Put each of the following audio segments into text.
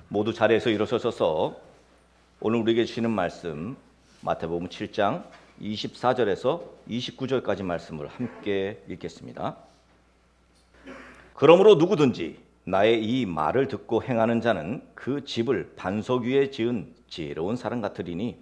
모두 자리에서 일어서셔서 오늘 우리에게 주시는 말씀 마태복음 7장 24절에서 29절까지 말씀을 함께 읽겠습니다. 그러므로 누구든지 나의 이 말을 듣고 행하는 자는 그 집을 반석 위에 지은 지혜로운 사람 같으리니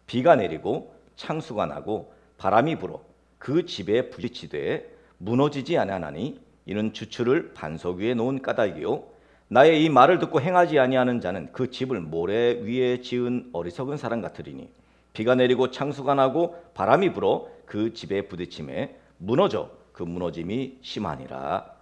비가 내리고 창수가 나고 바람이 불어 그 집에 부딪히되 무너지지 아니하나니 이는 주추를 반석 위에 놓은 까닭이요 나의 이 말을 듣고 행하지 아니하는 자는 그 집을 모래 위에 지은 어리석은 사람 같으리니 비가 내리고 창수가 나고 바람이 불어 그 집에 부딪힘에 무너져 그 무너짐이 심하니라.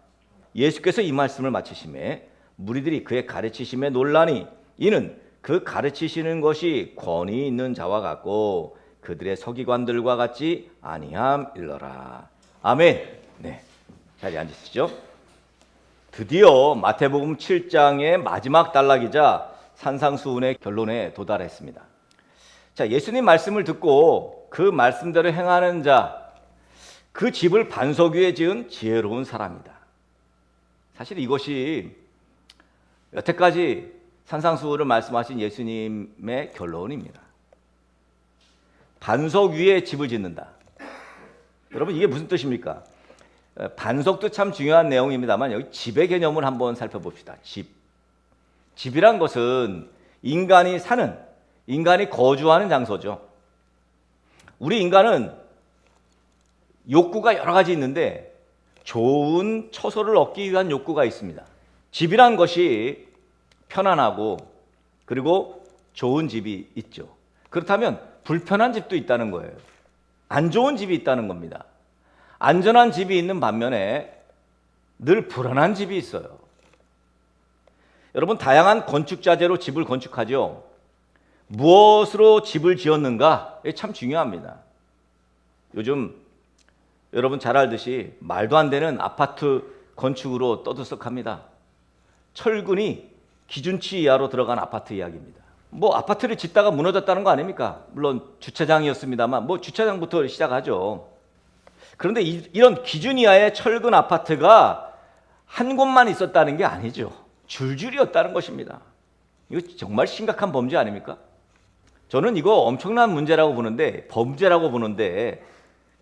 예수께서 이 말씀을 마치심에 무리들이 그의 가르치심에 놀라니 이는 그 가르치시는 것이 권위 있는 자와 같고 그들의 서기관들과 같지 아니함일러라. 아멘. 네, 자리에 앉으시죠. 드디어 마태복음 7장의 마지막 단락이자 산상수훈의 결론에 도달했습니다. 자, 예수님 말씀을 듣고 그 말씀대로 행하는 자, 그 집을 반석 위에 지은 지혜로운 사람이다. 사실 이것이 여태까지 산상수훈을 말씀하신 예수님의 결론입니다. 반석 위에 집을 짓는다. 여러분, 이게 무슨 뜻입니까? 반석도 참 중요한 내용입니다만 여기 집의 개념을 한번 살펴봅시다. 집이란 것은 인간이 사는, 인간이 거주하는 장소죠. 우리 인간은 욕구가 여러 가지 있는데 좋은 처소를 얻기 위한 욕구가 있습니다. 집이란 것이 편안하고 그리고 좋은 집이 있죠. 그렇다면 불편한 집도 있다는 거예요. 안 좋은 집이 있다는 겁니다. 안전한 집이 있는 반면에 늘 불안한 집이 있어요. 여러분, 다양한 건축 자재로 집을 건축하죠. 무엇으로 집을 지었는가? 이게 참 중요합니다. 요즘 여러분 잘 알듯이 말도 안 되는 아파트 건축으로 떠들썩합니다. 철근이 기준치 이하로 들어간 아파트 이야기입니다. 뭐 아파트를 짓다가 무너졌다는 거 아닙니까? 물론 주차장이었습니다만 뭐 주차장부터 시작하죠. 그런데 이런 기준 이하의 철근 아파트가 한 곳만 있었다는 게 아니죠. 줄줄이었다는 것입니다. 이거 정말 심각한 범죄 아닙니까? 저는 이거 엄청난 문제라고 보는데, 범죄라고 보는데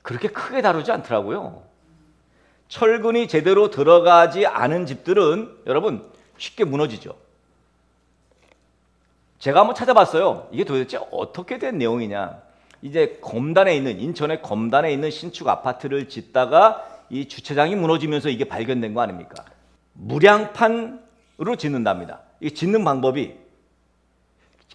그렇게 크게 다루지 않더라고요. 철근이 제대로 들어가지 않은 집들은 여러분 쉽게 무너지죠. 제가 한번 찾아봤어요. 이게 도대체 어떻게 된 내용이냐. 이제 검단에 있는, 인천의 검단에 있는 신축 아파트를 짓다가 이 주차장이 무너지면서 이게 발견된 거 아닙니까? 무량판으로 짓는답니다. 이 짓는 방법이,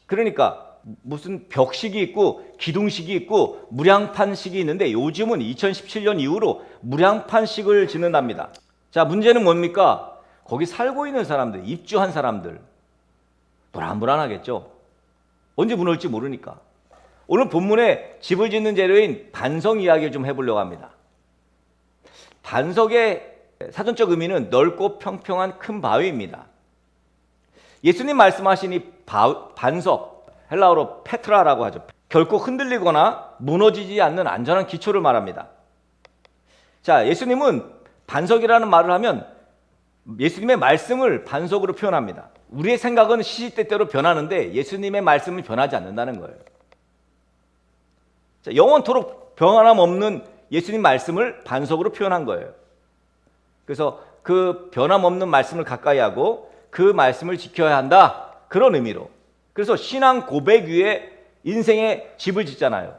그러니까 무슨 벽식이 있고 기둥식이 있고 무량판식이 있는데 요즘은 2017년 이후로 무량판식을 짓는답니다. 자, 문제는 뭡니까? 거기 살고 있는 사람들, 입주한 사람들 불안하겠죠. 언제 무너질지 모르니까. 오늘 본문에 집을 짓는 재료인 반석 이야기를 좀 해보려고 합니다. 반석의 사전적 의미는 넓고 평평한 큰 바위입니다. 예수님 말씀하신 이 반석, 헬라어로 페트라라고 하죠. 결코 흔들리거나 무너지지 않는 안전한 기초를 말합니다. 자, 예수님은 반석이라는 말을 하면 예수님의 말씀을 반석으로 표현합니다. 우리의 생각은 시시때때로 변하는데 예수님의 말씀은 변하지 않는다는 거예요. 자, 영원토록 변함없는 예수님 말씀을 반석으로 표현한 거예요. 그래서 그 변함없는 말씀을 가까이 하고 그 말씀을 지켜야 한다, 그런 의미로. 그래서 신앙 고백 위에 인생의 집을 짓잖아요.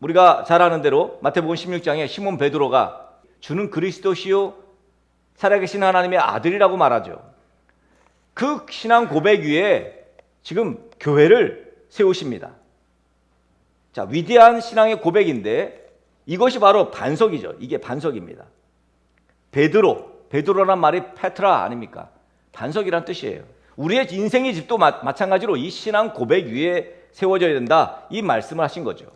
우리가 잘 아는 대로 마태복음 16장에 시몬 베드로가 주는 그리스도시요 살아계신 하나님의 아들이라고 말하죠. 그 신앙 고백 위에 지금 교회를 세우십니다. 자, 위대한 신앙의 고백인데 이것이 바로 반석이죠. 이게 반석입니다. 베드로란 말이 페트라 아닙니까? 반석이란 뜻이에요. 우리의 인생의 집도 마찬가지로 이 신앙 고백 위에 세워져야 된다, 이 말씀을 하신 거죠.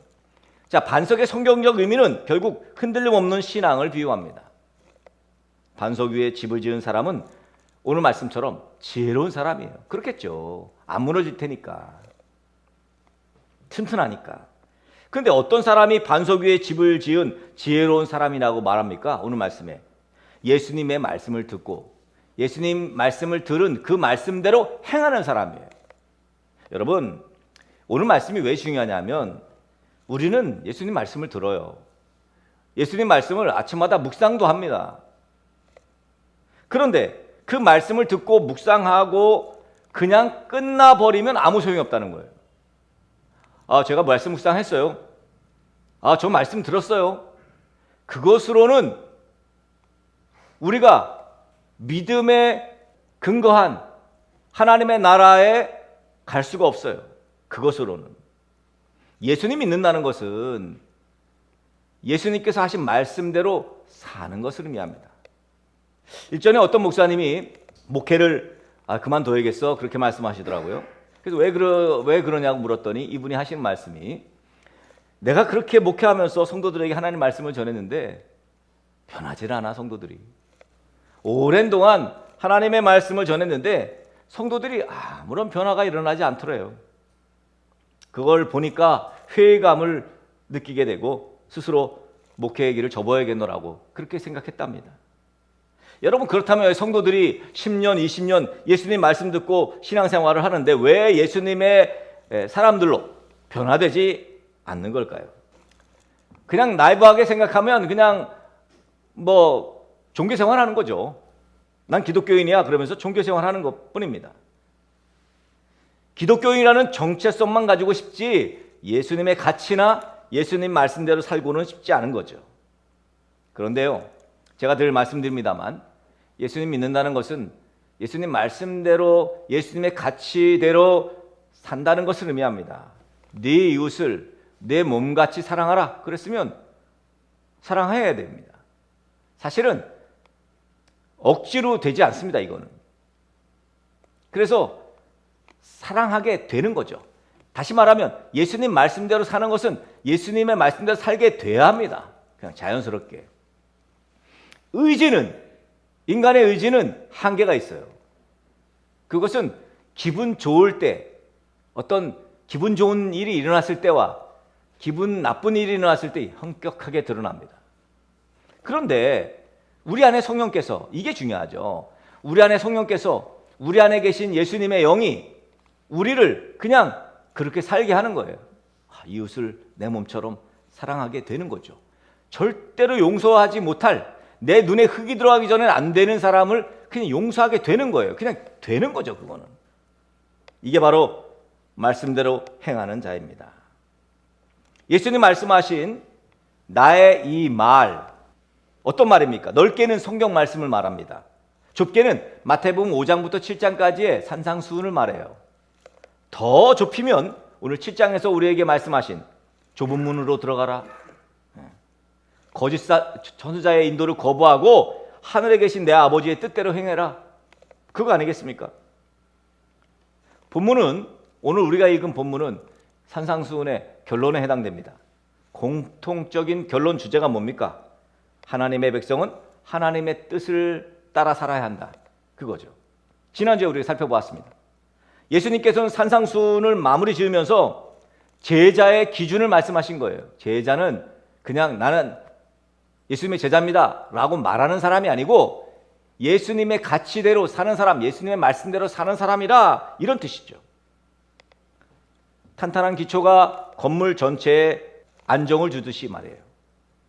자, 반석의 성경적 의미는 결국 흔들림 없는 신앙을 비유합니다. 반석 위에 집을 지은 사람은 오늘 말씀처럼 지혜로운 사람이에요. 그렇겠죠. 안 무너질 테니까. 튼튼하니까. 그런데 어떤 사람이 반석 위에 집을 지은 지혜로운 사람이라고 말합니까? 오늘 말씀에 예수님의 말씀을 듣고 예수님 말씀을 들은 그 말씀대로 행하는 사람이에요. 여러분, 오늘 말씀이 왜 중요하냐면 우리는 예수님 말씀을 들어요. 예수님 말씀을 아침마다 묵상도 합니다. 그런데 그 말씀을 듣고 묵상하고 그냥 끝나버리면 아무 소용이 없다는 거예요. 제가 말씀 묵상했어요. 저 말씀 들었어요. 그것으로는 우리가 믿음에 근거한 하나님의 나라에 갈 수가 없어요. 그것으로는. 예수님 믿는다는 것은 예수님께서 하신 말씀대로 사는 것을 의미합니다. 일전에 어떤 목사님이 목회를 그만둬야겠어 그렇게 말씀하시더라고요. 그래서 왜 그러냐고 물었더니 이분이 하신 말씀이 내가 그렇게 목회하면서 성도들에게 하나님 말씀을 전했는데 변하질 않아. 성도들이 오랜 동안 하나님의 말씀을 전했는데 성도들이 아무런 변화가 일어나지 않더래요. 그걸 보니까 회의감을 느끼게 되고 스스로 목회의 길을 접어야겠노라고 그렇게 생각했답니다. 여러분, 그렇다면 성도들이 10년, 20년 예수님 말씀 듣고 신앙생활을 하는데 왜 예수님의 사람들로 변화되지 않는 걸까요? 그냥 나이브하게 생각하면 그냥 종교생활 하는 거죠. 난 기독교인이야 그러면서 종교생활 하는 것뿐입니다. 기독교인이라는 정체성만 가지고 싶지 예수님의 가치나 예수님 말씀대로 살고는 쉽지 않은 거죠. 그런데요, 제가 늘 말씀드립니다만 예수님 믿는다는 것은 예수님 말씀대로 예수님의 가치대로 산다는 것을 의미합니다. 네 이웃을 내 몸같이 사랑하라 그랬으면 사랑해야 됩니다. 사실은 억지로 되지 않습니다. 이거는. 그래서 사랑하게 되는 거죠. 다시 말하면 예수님 말씀대로 사는 것은 예수님의 말씀대로 살게 돼야 합니다. 그냥 자연스럽게. 인간의 의지는 한계가 있어요. 그것은 기분 좋을 때, 어떤 기분 좋은 일이 일어났을 때와 기분 나쁜 일이 일어났을 때 현격하게 드러납니다. 그런데 우리 안에 성령께서, 이게 중요하죠. 우리 안에 성령께서, 우리 안에 계신 예수님의 영이 우리를 그냥 그렇게 살게 하는 거예요. 이웃을 내 몸처럼 사랑하게 되는 거죠. 절대로 용서하지 못할, 내 눈에 흙이 들어가기 전에 안 되는 사람을 그냥 용서하게 되는 거예요. 그냥 되는 거죠. 그거는. 이게 바로 말씀대로 행하는 자입니다. 예수님 말씀하신 나의 이 말, 어떤 말입니까? 넓게는 성경 말씀을 말합니다. 좁게는 마태복음 5장부터 7장까지의 산상수훈을 말해요. 더 좁히면 오늘 7장에서 우리에게 말씀하신 좁은 문으로 들어가라, 거짓 전수자의 인도를 거부하고 하늘에 계신 내 아버지의 뜻대로 행해라, 그거 아니겠습니까? 본문은, 오늘 우리가 읽은 본문은 산상수훈의 결론에 해당됩니다. 공통적인 결론 주제가 뭡니까? 하나님의 백성은 하나님의 뜻을 따라 살아야 한다, 그거죠. 지난주에 우리가 살펴보았습니다. 예수님께서는 산상수훈을 마무리 지으면서 제자의 기준을 말씀하신 거예요. 제자는 그냥 나는 예수님의 제자입니다 라고 말하는 사람이 아니고 예수님의 가치대로 사는 사람, 예수님의 말씀대로 사는 사람이라, 이런 뜻이죠. 탄탄한 기초가 건물 전체에 안정을 주듯이 말이에요.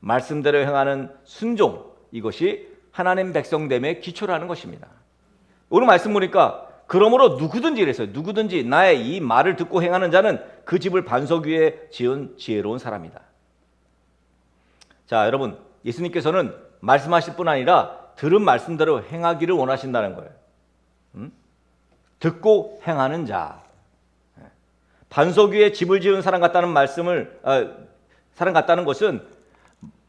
말씀대로 행하는 순종, 이것이 하나님 백성됨의 기초라는 것입니다. 오늘 말씀 보니까 그러므로 누구든지 이랬어요. 누구든지 나의 이 말을 듣고 행하는 자는 그 집을 반석 위에 지은 지혜로운 사람이다. 자, 여러분, 예수님께서는 말씀하실 뿐 아니라 들은 말씀대로 행하기를 원하신다는 거예요. 듣고 행하는 자. 반석 위에 집을 지은 사람 같다는 사람 같다는 것은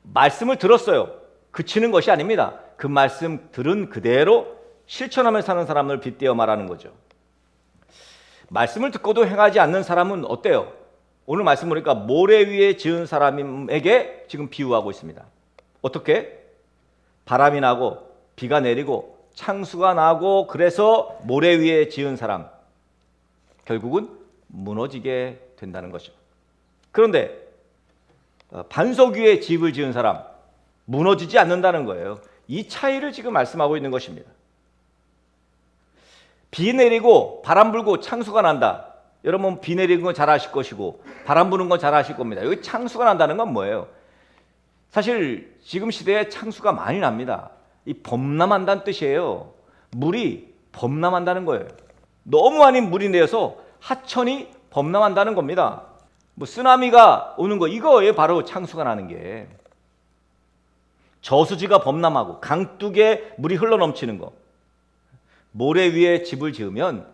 말씀을 들었어요. 그치는 것이 아닙니다. 그 말씀 들은 그대로 실천하며 사는 사람을 빗대어 말하는 거죠. 말씀을 듣고도 행하지 않는 사람은 어때요? 오늘 말씀 보니까 모래 위에 지은 사람에게 지금 비유하고 있습니다. 어떻게? 바람이 나고 비가 내리고 창수가 나고 그래서 모래 위에 지은 사람 결국은 무너지게 된다는 것이죠. 그런데 반석 위에 집을 지은 사람 무너지지 않는다는 거예요. 이 차이를 지금 말씀하고 있는 것입니다. 비 내리고 바람 불고 창수가 난다. 여러분 비 내리는 건 잘 아실 것이고 바람 부는 건 잘 아실 겁니다. 여기 창수가 난다는 건 뭐예요? 사실 지금 시대에 창수가 많이 납니다. 이 범람한다는 뜻이에요. 물이 범람한다는 거예요. 너무 많이 물이 내려서 하천이 범람한다는 겁니다. 뭐 쓰나미가 오는 거 이거에 바로 창수가 나는 게 저수지가 범람하고 강둑에 물이 흘러넘치는 거. 모래 위에 집을 지으면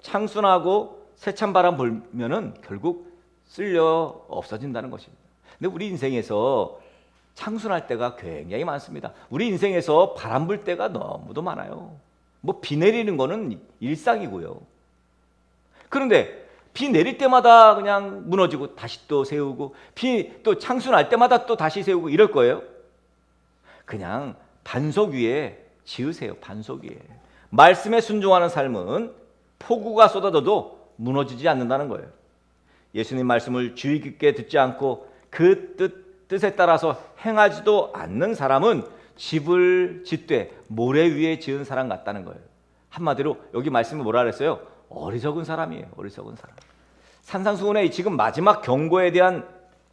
창수나고 세찬 바람 불면은 결국 쓸려 없어진다는 것입니다. 근데 우리 인생에서 창수날 때가 굉장히 많습니다. 우리 인생에서 바람 불 때가 너무도 많아요. 뭐 비 내리는 거는 일상이고요. 그런데 비 내릴 때마다 그냥 무너지고 다시 또 세우고 비 또 창수 날 때마다 또 다시 세우고 이럴 거예요. 그냥 반석 위에 지으세요. 반석 위에. 말씀에 순종하는 삶은 폭우가 쏟아져도 무너지지 않는다는 거예요. 예수님 말씀을 주의 깊게 듣지 않고 그 뜻에 따라서 행하지도 않는 사람은 집을 짓되 모래 위에 지은 사람 같다는 거예요. 한마디로 여기 말씀이 뭐라 그랬어요? 어리석은 사람이에요. 어리석은 사람. 산상수훈의 지금 마지막 경고에 대한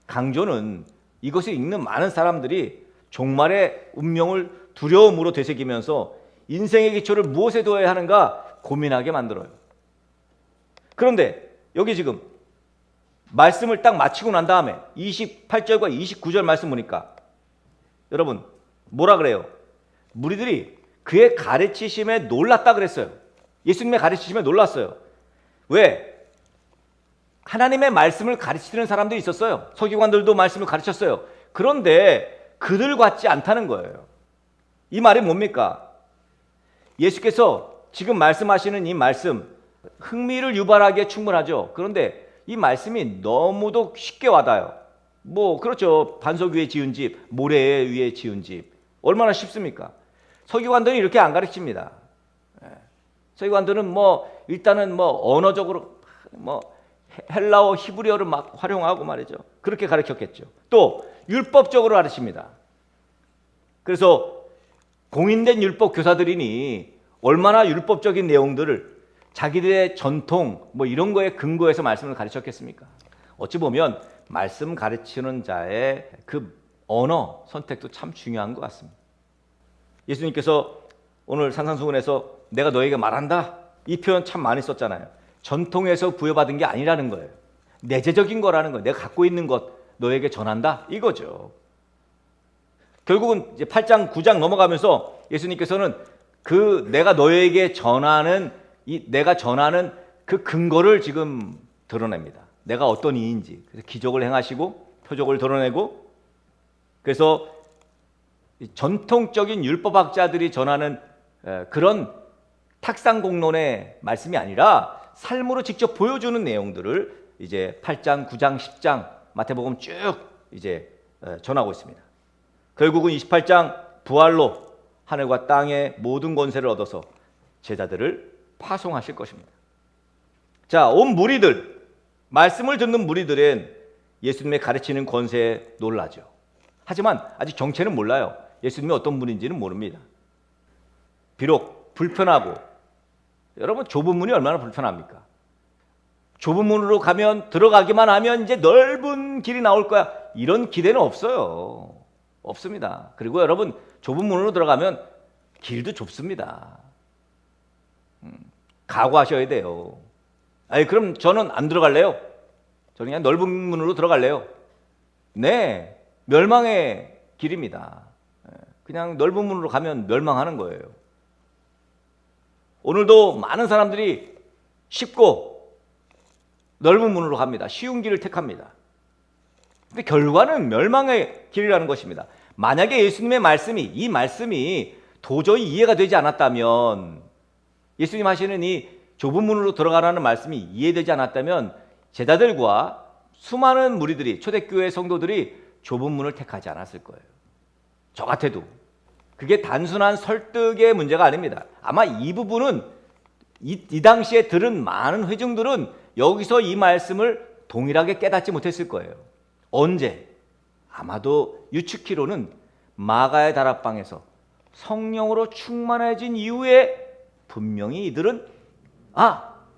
강조는 이것을 읽는 많은 사람들이 종말의 운명을 두려움으로 되새기면서 인생의 기초를 무엇에 둬야 하는가 고민하게 만들어요. 그런데 여기 지금 말씀을 딱 마치고 난 다음에 28절과 29절 말씀 보니까 여러분 뭐라 그래요? 무리들이 그의 가르치심에 놀랐다 그랬어요. 예수님의 가르치심에 놀랐어요. 왜? 하나님의 말씀을 가르치는 사람들이 있었어요. 서기관들도 말씀을 가르쳤어요. 그런데 그들 같지 않다는 거예요. 이 말이 뭡니까? 예수께서 지금 말씀하시는 이 말씀 흥미를 유발하기에 충분하죠. 그런데 이 말씀이 너무도 쉽게 와닿아요. 뭐 그렇죠. 반석 위에 지은 집, 모래 위에 지은 집 얼마나 쉽습니까? 서기관들이 이렇게 안 가르칩니다. 서기관들은 뭐 일단은 뭐 언어적으로 뭐 헬라어 히브리어를 막 활용하고 말이죠. 그렇게 가르쳤겠죠. 또 율법적으로 가르칩니다. 그래서 공인된 율법 교사들이니 얼마나 율법적인 내용들을 자기들의 전통 뭐 이런 거에 근거해서 말씀을 가르쳤겠습니까? 어찌 보면 말씀 가르치는 자의 그 언어 선택도 참 중요한 것 같습니다. 예수님께서 오늘 산상수훈에서 내가 너에게 말한다 이 표현 참 많이 썼잖아요. 전통에서 부여받은 게 아니라는 거예요. 내재적인 거라는 거예요. 내가 갖고 있는 것 너에게 전한다 이거죠. 결국은 이제 8장 9장 넘어가면서 예수님께서는 그 내가 너에게 전하는 내가 전하는 그 근거를 지금 드러냅니다. 내가 어떤 이인지. 그래서 기적을 행하시고 표적을 드러내고 그래서 전통적인 율법학자들이 전하는 그런 탁상공론의 말씀이 아니라 삶으로 직접 보여주는 내용들을 이제 8장, 9장, 10장 마태복음 쭉 이제 전하고 있습니다. 결국은 28장 부활로 하늘과 땅의 모든 권세를 얻어서 제자들을 파송하실 것입니다. 자, 온 무리들, 말씀을 듣는 무리들은 예수님의 가르치는 권세에 놀라죠. 하지만 아직 정체는 몰라요. 예수님이 어떤 분인지는 모릅니다. 비록 불편하고 여러분 좁은 문이 얼마나 불편합니까? 좁은 문으로 가면 들어가기만 하면 이제 넓은 길이 나올 거야. 이런 기대는 없어요. 없습니다. 그리고 여러분 좁은 문으로 들어가면 길도 좁습니다. 각오하셔야 돼요. 아니 그럼 저는 안 들어갈래요. 저는 그냥 넓은 문으로 들어갈래요. 네, 멸망의 길입니다. 그냥 넓은 문으로 가면 멸망하는 거예요. 오늘도 많은 사람들이 쉽고 넓은 문으로 갑니다. 쉬운 길을 택합니다. 근데 결과는 멸망의 길이라는 것입니다. 만약에 예수님의 말씀이 이 말씀이 도저히 이해가 되지 않았다면 예수님 하시는 이 좁은 문으로 들어가라는 말씀이 이해되지 않았다면 제자들과 수많은 무리들이 초대교회 성도들이 좁은 문을 택하지 않았을 거예요. 저 같아도. 그게 단순한 설득의 문제가 아닙니다. 아마 이 부분은 이 당시에 들은 많은 회중들은 여기서 이 말씀을 동일하게 깨닫지 못했을 거예요. 언제? 아마도 유축키로는 마가의 다락방에서 성령으로 충만해진 이후에 분명히 이들은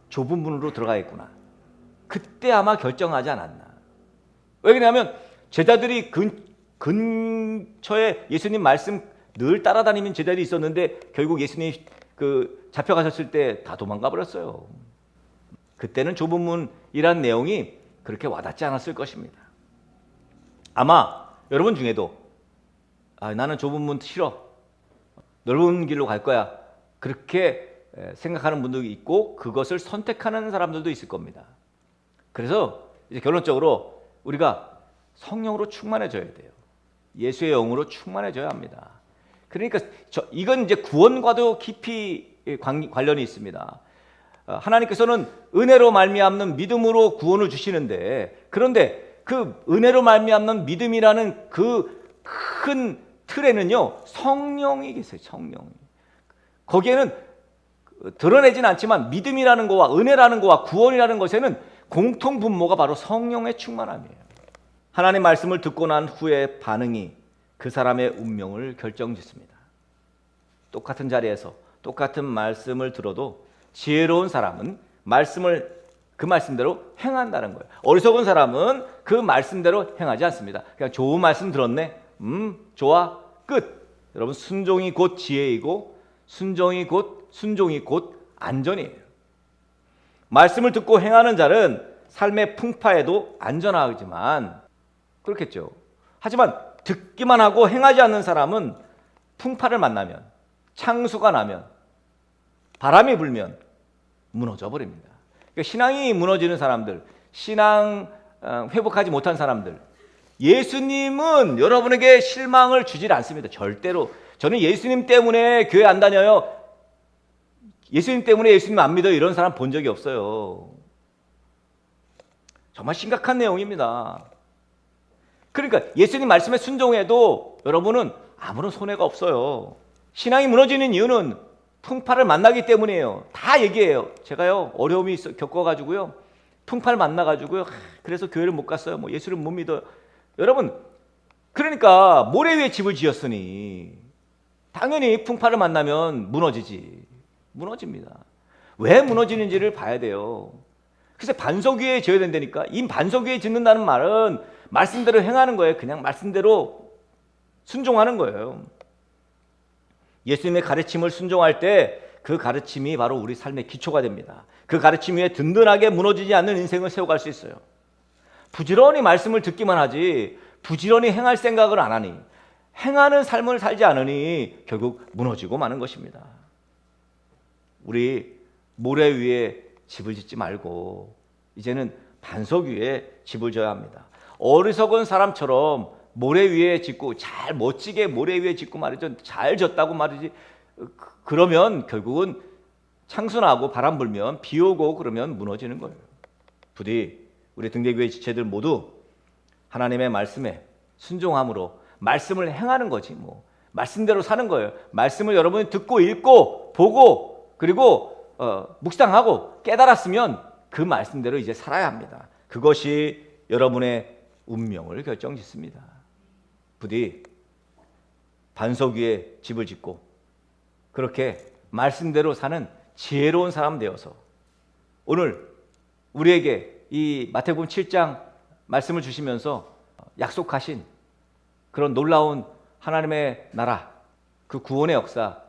좁은 문으로 들어가겠구나. 그때 아마 결정하지 않았나. 왜 그러냐면 제자들이 근처에 예수님 말씀 늘 따라다니는 제자들이 있었는데 결국 예수님이 잡혀가셨을 때 다 도망가 버렸어요. 그때는 좁은 문이란 내용이 그렇게 와닿지 않았을 것입니다. 아마 여러분 중에도 나는 좁은 문 싫어, 넓은 길로 갈 거야, 그렇게 생각하는 분들이 있고 그것을 선택하는 사람들도 있을 겁니다. 그래서 이제 결론적으로 우리가 성령으로 충만해져야 돼요. 예수의 영으로 충만해져야 합니다. 그러니까 이건 이제 구원과도 깊이 관련이 있습니다. 하나님께서는 은혜로 말미암는 믿음으로 구원을 주시는데, 그런데 그 은혜로 말미암는 믿음이라는 그 큰 틀에는요 성령이 계세요. 성령이. 거기에는 드러내진 않지만 믿음이라는 거와 은혜라는 거와 구원이라는 것에는 공통 분모가 바로 성령의 충만함이에요. 하나님 말씀을 듣고 난 후의 반응이 그 사람의 운명을 결정짓습니다. 똑같은 자리에서 똑같은 말씀을 들어도 지혜로운 사람은 그 말씀대로 행한다는 거예요. 어리석은 사람은 그 말씀대로 행하지 않습니다. 그냥 좋은 말씀 들었네, 좋아, 끝. 여러분, 순종이 곧 지혜이고 순종이 곧 안전이에요. 말씀을 듣고 행하는 자는 삶의 풍파에도 안전하지만, 그렇겠죠. 하지만 듣기만 하고 행하지 않는 사람은 풍파를 만나면, 창수가 나면, 바람이 불면 무너져 버립니다. 그러니까 신앙이 무너지는 사람들, 신앙 회복하지 못한 사람들, 예수님은 여러분에게 실망을 주질 않습니다. 절대로. 저는 예수님 때문에 교회 안 다녀요, 예수님 때문에 예수님 안 믿어요, 이런 사람 본 적이 없어요. 정말 심각한 내용입니다. 그러니까 예수님 말씀에 순종해도 여러분은 아무런 손해가 없어요. 신앙이 무너지는 이유는 풍파를 만나기 때문이에요. 다 얘기해요. 제가요 어려움이 겪어가지고요 풍파를 만나가지고요 그래서 교회를 못 갔어요, 예수를 못 믿어요. 여러분, 그러니까 모래 위에 집을 지었으니 당연히 풍파를 만나면 무너집니다. 왜 무너지는지를 봐야 돼요. 그래서 반석 위에 지어야 된다니까. 이 반석 위에 짓는다는 말은 말씀대로 행하는 거예요. 그냥 말씀대로 순종하는 거예요. 예수님의 가르침을 순종할 때 그 가르침이 바로 우리 삶의 기초가 됩니다. 그 가르침 위에 든든하게 무너지지 않는 인생을 세워갈 수 있어요. 부지런히 말씀을 듣기만 하지 부지런히 행할 생각을 안 하니, 행하는 삶을 살지 않으니 결국 무너지고 마는 것입니다. 우리 모래 위에 집을 짓지 말고 이제는 반석 위에 집을 져야 합니다. 어리석은 사람처럼 모래 위에 짓고, 잘 멋지게 모래 위에 짓고 말이죠, 잘 졌다고 말이지, 그러면 결국은 창수나고 바람 불면 비 오고 그러면 무너지는 거예요. 부디 우리 등대교회 지체들 모두 하나님의 말씀에 순종함으로 말씀을 행하는 거지, 말씀대로 사는 거예요. 말씀을 여러분이 듣고 읽고 보고 그리고 묵상하고 깨달았으면 그 말씀대로 이제 살아야 합니다. 그것이 여러분의 운명을 결정짓습니다. 부디 반석 위에 집을 짓고 그렇게 말씀대로 사는 지혜로운 사람 되어서 오늘 우리에게 이 마태복음 7장 말씀을 주시면서 약속하신 그런 놀라운 하나님의 나라, 그 구원의 역사,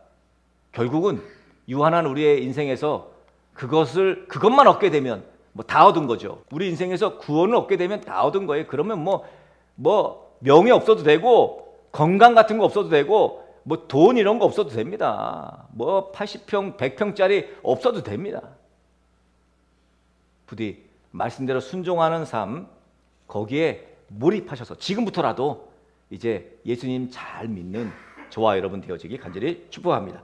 결국은 유한한 우리의 인생에서 그것만 얻게 되면 다 얻은 거죠. 우리 인생에서 구원을 얻게 되면 다 얻은 거예요. 그러면 명예 없어도 되고 건강 같은 거 없어도 되고 돈 이런 거 없어도 됩니다. 80평, 100평짜리 없어도 됩니다. 부디 말씀대로 순종하는 삶, 거기에 몰입하셔서 지금부터라도 이제 예수님 잘 믿는 저와 여러분 되어지기 간절히 축복합니다.